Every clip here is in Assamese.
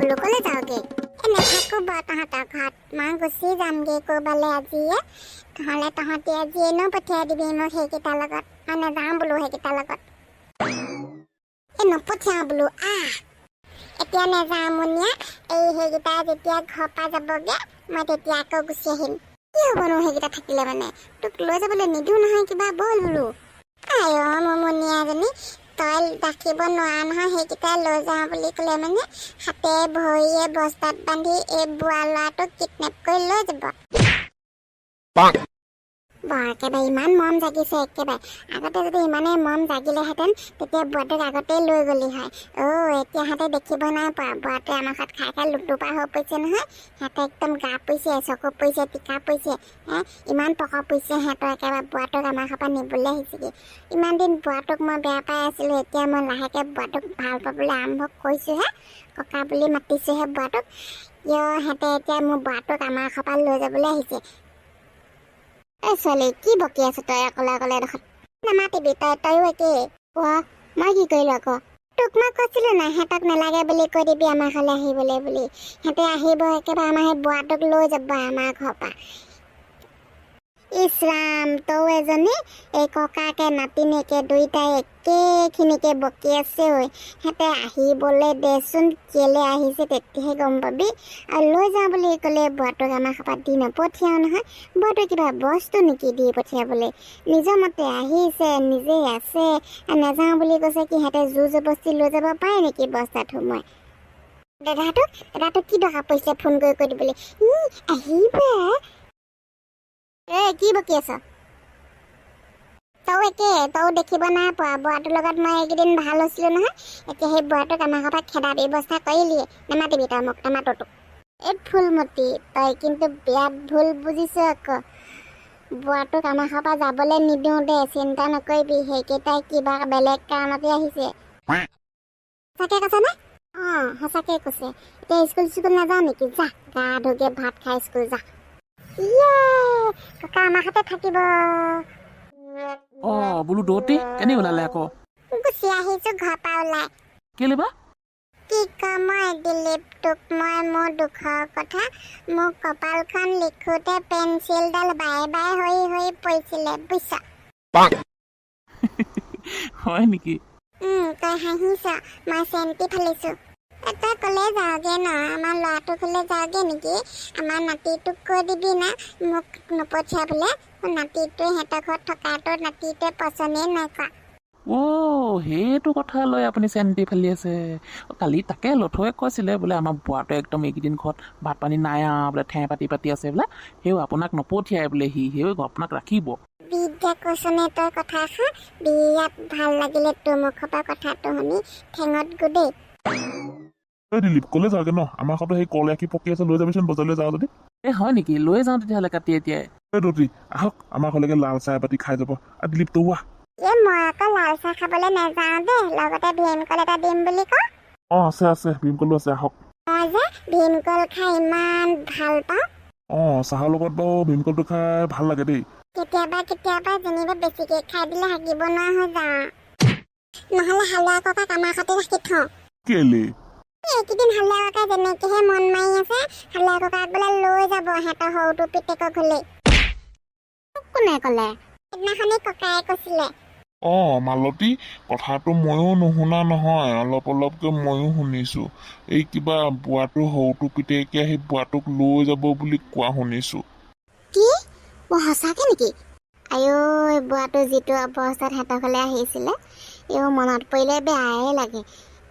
বোলো কলে যাওগে নাথাকো বা তাহাঁতৰ ঘৰত মই গুচি যামগে ক'ৰবালৈ আজিয়ে নহ'লে তহঁতি আজি এনেও পঠিয়াই দিবি মোক সেইকেইটাৰ লগত মই নাযাওঁ বোলো সেইকেইটাৰ লগত নপঠিয়াওঁ বোলো এতিয়া নাযাওঁ মুনিয়া সেইকেইটা যেতিয়া ঘৰৰ পৰা যাবগে মই তেতিয়া আকৌ গুচি আহিম কি হ'বনো সেইকেইটা থাকিলে মানে তোক লৈ যাবলৈ নিদিওঁ নহয় কিবা বল বোলো আই মোৰ মুনিয়াজনী তই ৰাখিব নোৱাৰ নহয় সেইকেইটা লৈ যাওঁ বুলি ক'লে মানে হাতে ভৰিয়ে বস্তাত বান্ধি এই বুঢ়া ল'ৰাটোক কিডনেপ কৰি লৈ যাব একেবাৰে ইমান মৰম জাগিছে একেবাৰে আগতে যদি ইমানেই মৰম জাগিলেহেঁতেন তেতিয়া বুঢ়াটোক আগতেই লৈ গ'লি হয় এতিয়া সিহঁতে দেখিব নাই পোৱা বুঢ়াটোৱে আমাৰ ঘৰত খাই খাই লুটুপা হৈ পৰিছে নহয় সিহঁতে একদম গা পৰিছে চকু পৰিছে টিকা পৰিছে ইমান টকা পৰিছে সিহঁতৰ একেবাৰে বুঢ়াটোক আমাৰ ঘৰৰ পৰা নিবলৈ আহিছেগৈ ইমান দিন বুঢ়াটোক মই বেয়া পাই আছিলোঁ এতিয়া মই লাহেকৈ বুঢ়াটোক ভাল পাবলৈ আৰম্ভ কৰিছোঁহে ককা বুলি মাতিছোঁহে বুঢ়াটোক সিহঁতে এতিয়া মোৰ বুঢ়াটোক আমাৰ ঘৰৰ পৰা লৈ যাবলৈ আহিছে ছোৱালী কি বকি আছো তই অকলে অকলে দেখোন নামাতিবি তইও একেই মই কি কৰিলো আকৌ তোক মই কৈছিলো নাই সিহঁতক নালাগে বুলি কৈ দিবি আমাৰ ঘৰলৈ আহিবলৈ বুলি সিহঁতে আহিব একেবাৰে আমাৰ সেই বুঢ়াটোক লৈ যাব আমাৰ ঘৰৰ পৰা ইছৰাম তৌ এজনী এই ককাকে নাতিনীয়েকে দুইটাই একেখিনিকে বকি আছে ঐ সিহঁতে আহিবলৈ দেচোন কেলে আহিছে তেতিয়াহে গম পাবি আৰু লৈ যাওঁ বুলি ক'লে বুঢ়াটোক আমাৰ ঘৰৰ পৰা দি নপঠিয়াওঁ নহয় বুঢ়াটোৱে কিবা বস্তু নেকি দি পঠিয়াবলৈ নিজৰ মতে আহিছে নিজেই আছে নাযাওঁ বুলি কৈছে কি সিহঁতে জোৰ জবস্তি লৈ যাব পাৰে নেকি বস্তাত সোমোৱাই দাদাটোক কি দৰকাৰ পৰিছে ফোন কৰি কৈ দিবলৈ আহিব কি বকি আছ তৌ তৌ দেখিব নাই পোৱা বুঢ়াটোৰ লগত মই এইকেইদিন ভাল হৈছিলোঁ নহয় এতিয়া সেই বুঢ়াটোক আমাৰ ঘৰৰ পৰা খেদা ব্যৱস্থা কৰিলিয়ে নামাতিবি তই মোক নামাতো তোক এই ফুলমতি তই কিন্তু বিয়াত ভুল বুজিছ আকৌ বুঢ়াটোক আমাৰ ঘৰৰ পৰা যাবলৈ নিদিওঁ দে চিন্তা নকৰিবি সেইকেইটাই কিবা বেলেগ কাৰণতে আহিছে সঁচাকৈ কৈছনে সঁচাকৈ কৈছে এতিয়া স্কুল নাযাওঁ নেকি যা গা ধুকে ভাত খাই স্কুল যা ককা আমাৰ ঘৰতে থাকিব বোলো দৌতি কেনে ওলালে আকৌ গুচি আহিছো ঘৰৰ পৰা ওলাই কেলে বা কি কম মই দিলীপ তোক মই মোৰ দুখৰ কথা মোৰ কপালখন লিখোতে পেঞ্চিলডাল বাই বাই হৈ পৰিছিলে বুজিছ হয় নেকি তই হাঁহিছ মই চেণ্টি ফালিছো তই ক'লে যাওঁগে ন আমাৰ ল'ৰাটোক হ'লে যাওঁগে নেকি আমাৰ নাতিটোক কৈ দিবি না মোক নপঠিয়াবলৈ নাতিটোৱে সিহঁতৰ ঘৰত থকাটো নাতিটোৱে পচন্দেই নাই কৰা সেইটো কথা লৈ আপুনি চেণ্টি ফালি আছে কালি তাকে লথুৱে কৈছিলে বোলে আমাৰ বুঢ়াটোৱে একদম এইকেইদিন ঘৰত ভাত পানী নাই বোলে ঠেহ পাতি আছে বোলে সেও আপোনাক নপঠিয়াই বোলে সেও আপোনাক ৰাখিব বিদ্যা কৈছনে তই কথা এষাৰ বিৰাট ভাল লাগিলে তোৰ মুখৰ পৰা কথাটো শুনি ঠেঙত গোদেই দিলীপ ক'লে যাওঁগে ন আমাৰ ঘৰতো সেই কল এখি পকি আছে লৈ যাবিচোন বজাৰলৈ যাওঁ যদি হয় নেকি লৈ যাওঁ তেতিয়াহ'লে কাটি এতিয়াই দৌতি আহক আমাৰ ঘৰলৈকে লাল চাহ এবাতি খাই যাব দিলীপ তৌ মই আকৌ লাল চাহ খাবলৈ নাযাওঁ দেই লগতে ভীমকল এটা দিম বুলি ক আছে ভীমকলো আছে আহক মই যে ভীমকল খাই ইমান ভাল পাওঁ চাহৰ লগত বাৰু ভীমকলটো খাই ভাল লাগে দেই কেতিয়াবা যেনিবা বেছিকে খাই দিলে হাগিব নোৱাৰা হৈ যাওঁ নহ'লে হালোৱা ককাক আমাৰ ঘৰতে ৰাখি থওঁ কেলে এইকেইদিন হালোৱা ককাই যেনেকেহে মন মাৰি আছে হালোৱা ককাক বোলে লৈ যাব সিহঁতৰ সৰুটো পিতেকক হ'লেই কোনে ক'লে সেইদিনাখনি ককায়ে কৈছিলে মালতী কথাটো ময়ো নুশুনা নহয় অলপকৈ ময়ো শুনিছো এই কিবা বুঢ়াটোৰ সৰুটো পিতেকে সেই বুঢ়াটোক লৈ যাব বুলি কোৱা শুনিছো কি সঁচাকে নেকি আইও বুঢ়াটো যিটো অৱস্থাত সিহঁতৰ ঘৰলৈ আহিছিলে মনত পৰিলে বেয়াই লাগে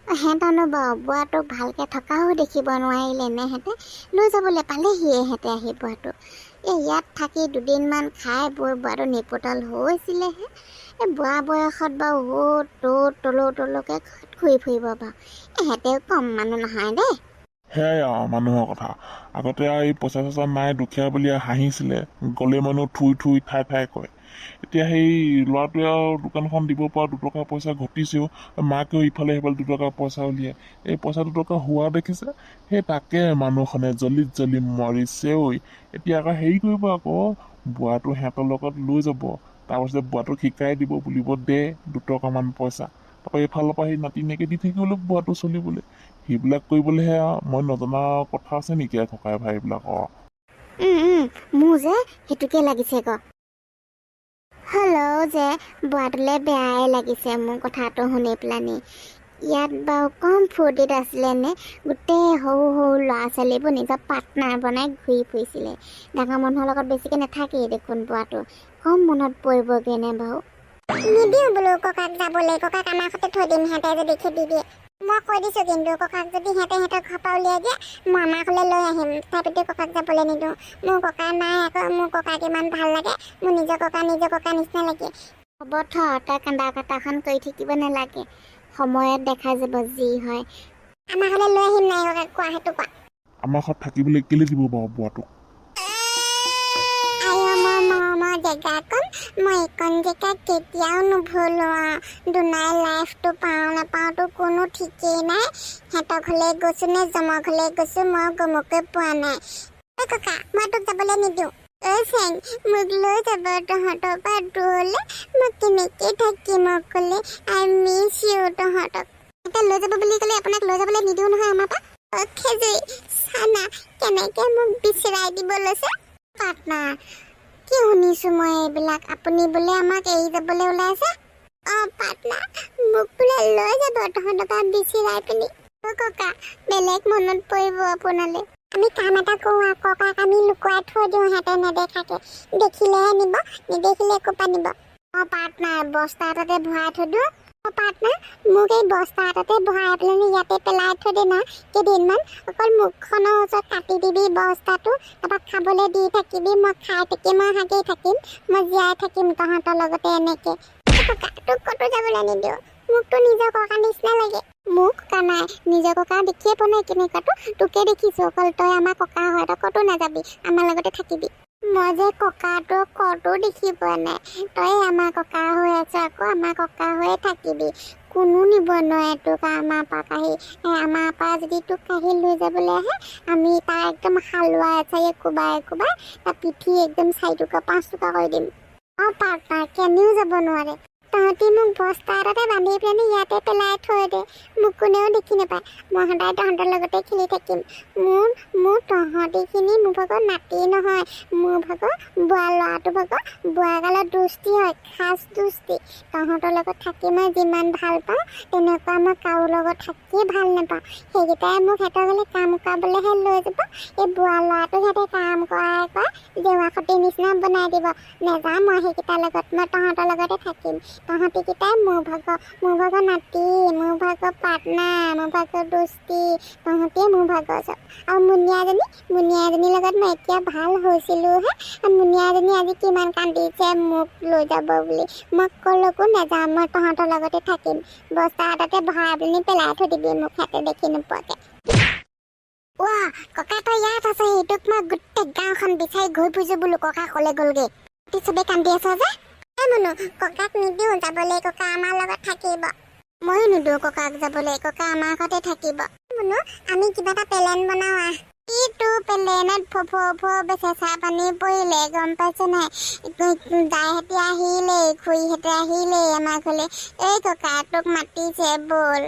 সিহঁতনো বাৰু বুঢ়াটোক ভালকৈ থকাও দেখিব নোৱাৰিলে নে সিহঁতে লৈ যাবলৈ পালেহিয়ে সিহঁতে আহি বুঢ়াটো ইয়াত থাকি দুদিনমান খাই বৈ বুঢ়াটো নিপোটল হৈছিলেহে বুঢ়া বয়সত বাৰু তলকে ঘূৰি ফুৰিব বাৰু সিহঁতেও কম মানুহ নহয় দেই সেয়াই মানুহৰ কথা আগতে এই পইচা চইচা নাই দুখীয়া বুলি হাঁহিছিলে গ'লে মানুহ থুই ঠাই কয় এতিয়া সেই ল'ৰাটোৱে দোকানখন দিব পৰা দুটকা পইচা ঘটিছেও মাকেও ইফালে সিফালে দুটকা পইচা উলিয়াই এই পইচা দুটকা হোৱা দেখিছে সেই তাকে মানুহখনে জলি মৰিছে এতিয়া আকৌ হেৰি কৰিব আকৌ বুঢ়াটো সিহঁতৰ লগত লৈ যাব তাৰপিছত বুঢ়াটোক শিকাই দিব বুলিব দে দুটকামান পইচা তাৰপৰা এইফালৰ পৰা সেই নাতিনীয়েকে দি থাকিবলৈ বুঢ়াটো চলিবলৈ সেইবিলাক কৰিবলৈহে মই নজনা কথা আছে নেকি ককাই ভাই এইবিলাকৰ মোৰ যে সেইটোকে লাগিছে ক হ'লেও যে বোৱাটোলৈ বেয়াই লাগিছে মোৰ কথাটো শুনি পেলানি ইয়াত বাৰু কম ফূৰ্তিত আছিলে নে গোটেই সৰু সৰু ল'ৰা ছোৱালীবোৰ নিজৰ পাৰ্টনাৰ বনাই ঘূৰি ফুৰিছিলে ডাঙৰ মানুহৰ লগত বেছিকৈ নাথাকেই দেখোন বোৱাটো কম মনত পৰিবগৈ নে বাৰু নিদিওঁ বোলো ককাক যাবলৈ ককাক আমাৰ সৈতে থৈ দিম সিহঁতে যদি খেদি দিয়ে মই কৈ দিছোঁ কিন্তু ককাক যদি সিহঁতৰ ঘৰৰ পৰা উলিয়াই দিয়ে মই আমাৰ ঘৰলৈ লৈ আহিম তথাপিতো ককাক যাবলৈ নিদিওঁ মোৰ ককা নাই আকৌ মোৰ ককাক ইমান ভাল লাগে মোৰ নিজৰ ককা নিচিনা লাগে হ'ব তই কান্দা কটাখন কৰি থাকিব নালাগে সময়ত দেখা যাব যি হয় আমাৰ ঘৰলৈ লৈ আহিম নাই ককাক কোৱা সেইটো কোৱা আমাৰ ঘৰত থাকিবলৈ কেলৈ দিব বাৰু বোৱাটোক জেগা কম মই এইকণ জেগা কেতিয়াও নুভুলো দুনাই লাইফটো পাওঁ নাপাওঁতো কোনো ঠিকেই নাই সিহঁতৰ ঘৰলৈ গৈছোঁ নে জমৰ ঘৰলৈ গৈছোঁ মই গমকে পোৱা নাই ঐ ককা মই তোক যাবলৈ নিদিওঁ ঐ চেং মোক লৈ যাব তহঁতৰ পৰা দূৰলৈ মই কেনেকৈ থাকিম অকলে আই মিছ ইউ তহঁতক এতিয়া লৈ যাব বুলি ক'লে আপোনাক লৈ যাবলৈ নিদিওঁ নহয় আমাৰ পৰা খেজুৰি চানা কেনেকৈ মোক বিচৰাই দিব লৈছে পাৰ্টনাৰ কি শুনিছোঁ মই এইবিলাক আপুনি বোলে আমাক এৰি যাবলৈ ওলাইছে পাৰ্টনাৰ মোক বোলে লৈ যাব তহঁতৰ পৰা বিচৰাই পিনি ককা বেলেগ মনত পৰিব আপোনালৈ আমি কাম এটা কৰোঁ ককাক আমি লুকুৱাই থৈ দিওঁ সিহঁতে নেদেখাকৈ দেখিলেহে নিব নেদেখিলে ক'ৰপৰা নিব পাৰ্টনাৰ বস্তা এটাতে ভৰাই থৈ দিওঁ পাৰ্টনাৰ মোক এই বস্তা এটাতে ভৰাই পেলাই ইয়াতে পেলাই থৈ দে না কেইদিনমান অকল মুখখনৰ ওচৰত কাটি দিবি বস্তাটো তাৰপৰা খাবলৈ দি থাকিবি মই খাই থাকিম মই হাগি থাকিম মই জীয়াই থাকিম তহঁতৰ লগতে এনেকৈ ককা তোক ক'তো যাবলৈ নিদিওঁ মোকতো নিজৰ ককা নিচিনা লাগে মোক ককা নাই নিজৰ ককা দেখিয়ে পোৱা নাই কেনেকুৱাটো তোকে দেখিছোঁ অকল তই আমাৰ ককা হয় তই ক'তো নাযাবি আমাৰ লগতে থাকিবি মই যে ককাটো ক'তো দেখি পোৱা নাই তই আমাৰ ককা হৈ আছ আকৌ আমাৰ ককা হৈয়ে থাকিবি কোনো নিব নোৱাৰে তোক আমাৰ পৰা কাঢ়ি আমাৰ পৰা যদি তোক কাঢ়ি লৈ যাবলৈ আহে আমি তাৰ একদম হালোৱা এচাৰি কোবাই তাৰ পিঠি একদম 4 টুকুৰা 5 টুকুৰা কৰি দিম পাৰ্টনাৰ কেনিও যাব নোৱাৰে তহঁতি মোক বস্তা এটাতে বান্ধি পেলাই ইয়াতে পেলাই থৈ দে মোক কোনেও দেখি নাপায় মই সদায় তহঁতৰ লগতে খেলি থাকিম মোৰ তহঁতিখিনি মোৰ ভাগৰ নাতি নহয় মোৰ ভাগৰ বুঢ়া ল'ৰাটো ভাগৰ বুঢ়াগালত দুষ্টি হয় খাচ দুষ্টি তহঁতৰ লগত থাকি মই যিমান ভাল পাওঁ তেনেকুৱা মই কাৰো লগত থাকিয়ে ভাল নাপাওঁ সেইকেইটাই মোক সিহঁতৰ ঘৰলৈ কাম কৰাবলৈহে লৈ যাব এই বুঢ়া ল'ৰাটো সিহঁতে কাম কৰাই জেওৰা খটি নিচিনা বনাই দিব নেযাওঁ মই সেইকেইটাৰ লগত মই তহঁতৰ লগতে থাকিম তহঁতিকেইটাই মোৰ ভাগৰ নাতি মোৰ ভাগৰ পাৰ্টনাৰ মোৰ ভাগৰ দোস্তি তহঁতিয়ে মোৰ ভাগৰ চব আৰু মুনিয়াজনীৰ লগত মই এতিয়া ভাল হৈছিলোঁহে মুনিয়াজনী আজি কিমান কান্দিছে মোক লৈ যাব বুলি মই ক'লৈকো নাযাওঁ মই তহঁতৰ লগতে থাকিম বস্তা এটাতে ভৰাই পিনি পেলাই থৈ দিবি মোক সিহঁতে দেখি নোপোৱাকৈ ককা তই ইয়াত আছে সেইটোক মই গোটেই গাঁওখন বিচাৰি ঘূৰি ফুৰিছোঁ বোলো ককা ক'লে গ'লগৈ চবেই কান্দি আছ যে মনো ককাক নিদিওঁ যাবলৈ ককা আমাৰ লগত থাকিব ময়ো নিদিওঁ ককাক যাবলৈ ককা আমাৰ ঘৰতে থাকিব মনো আমি কিবা এটা প্লেন বনাওঁ ইটো প্লেনত চেঁচা পানী পৰিলে গম পাইছ নাই দাইহঁতে আহিলেই খুৰীহঁতে আহিলেই আমাৰ ঘৰলৈ এই ককা তোক মাতিছে ব'ল